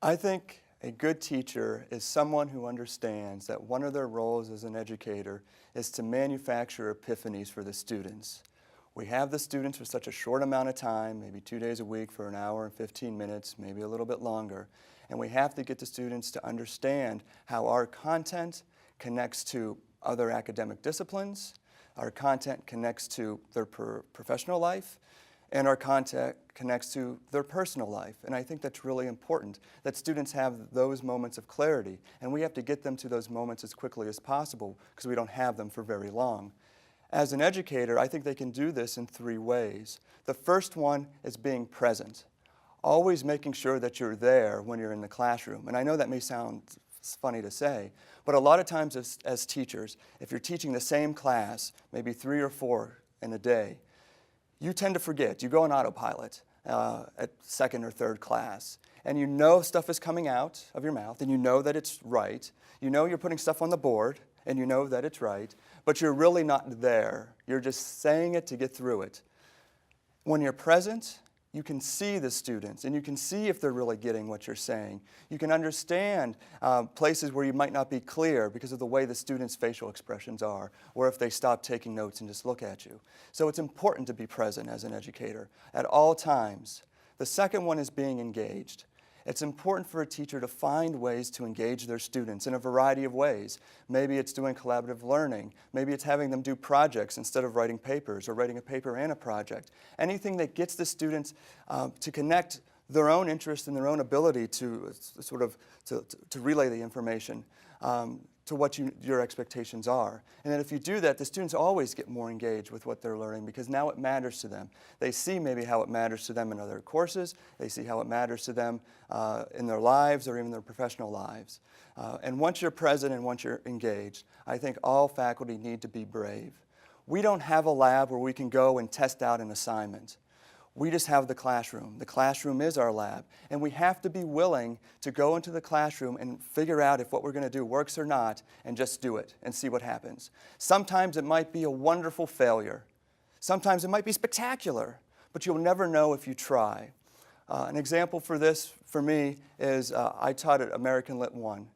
I think a good teacher is someone who understands that one of their roles as an educator is to manufacture epiphanies for the students. We have the students for such a short amount of time, maybe 2 days a week for an hour and 15 minutes, maybe a little bit longer, and we have to get the students to understand how our content connects to other academic disciplines, our content connects to their professional life, and our content connects to their personal life. And I think that's really important, that students have those moments of clarity, and we have to get them to those moments as quickly as possible because we don't have them for very long. As an educator, I think they can do this in 3 ways. The first one is being present, always making sure that you're there when you're in the classroom. And I know that may sound funny to say, but a lot of times as teachers, if you're teaching the same class, maybe 3 or 4 in a day, you tend to forget. You go on autopilot at 2nd or 3rd class, and you know stuff is coming out of your mouth, and you know that it's right. You know you're putting stuff on the board, and you know that it's right, but you're really not there. You're just saying it to get through it. When you're present, you can see the students, and you can see if they're really getting what you're saying. You can understand places where you might not be clear because of the way the students' facial expressions are, or if they stop taking notes and just look at you. So it's important to be present as an educator at all times. The second one is being engaged. It's important for a teacher to find ways to engage their students in a variety of ways. Maybe it's doing collaborative learning. Maybe it's having them do projects instead of writing papers, or writing a paper and a project. Anything that gets the students to connect their own interest and their own ability to to relay the information to what your expectations are. And then if you do that, the students always get more engaged with what they're learning because now it matters to them. They see maybe how it matters to them in other courses. They see how it matters to them in their lives or even their professional lives. And once you're present and once you're engaged, I think all faculty need to be brave. We don't have a lab where we can go and test out an assignment. We just have the classroom. The classroom is our lab, and we have to be willing to go into the classroom and figure out if what we're going to do works or not, and just do it and see what happens. Sometimes it might be a wonderful failure. Sometimes it might be spectacular, but you'll never know if you try. An example for this, for me, is I taught at American Lit 1.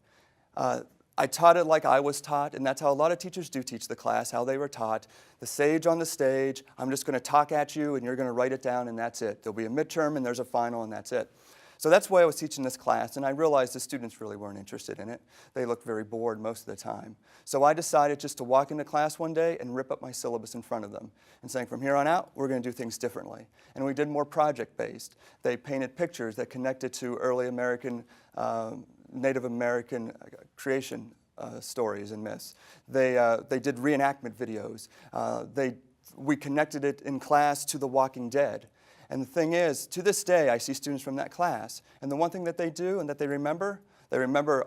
I taught it like I was taught, and that's how a lot of teachers do teach the class, how they were taught. The sage on the stage, I'm just going to talk at you, and you're going to write it down, and that's it. There'll be a midterm, and there's a final, and that's it. So that's why I was teaching this class, and I realized the students really weren't interested in it. They looked very bored most of the time. So I decided just to walk into class one day and rip up my syllabus in front of them and saying, from here on out, we're going to do things differently. And we did more project-based. They painted pictures that connected to early American Native American creation stories and myths. They did reenactment videos. We connected it in class to The Walking Dead. And the thing is, to this day, I see students from that class, and the one thing that they do and that they remember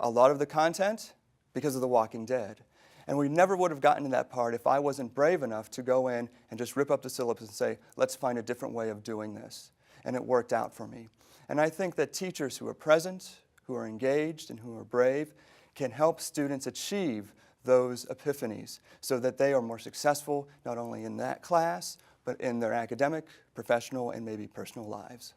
a lot of the content because of The Walking Dead. And we never would have gotten to that part if I wasn't brave enough to go in and just rip up the syllabus and say, let's find a different way of doing this. And it worked out for me. And I think that teachers who are present, who are engaged, and who are brave can help students achieve those epiphanies so that they are more successful not only in that class, but in their academic, professional, and maybe personal lives.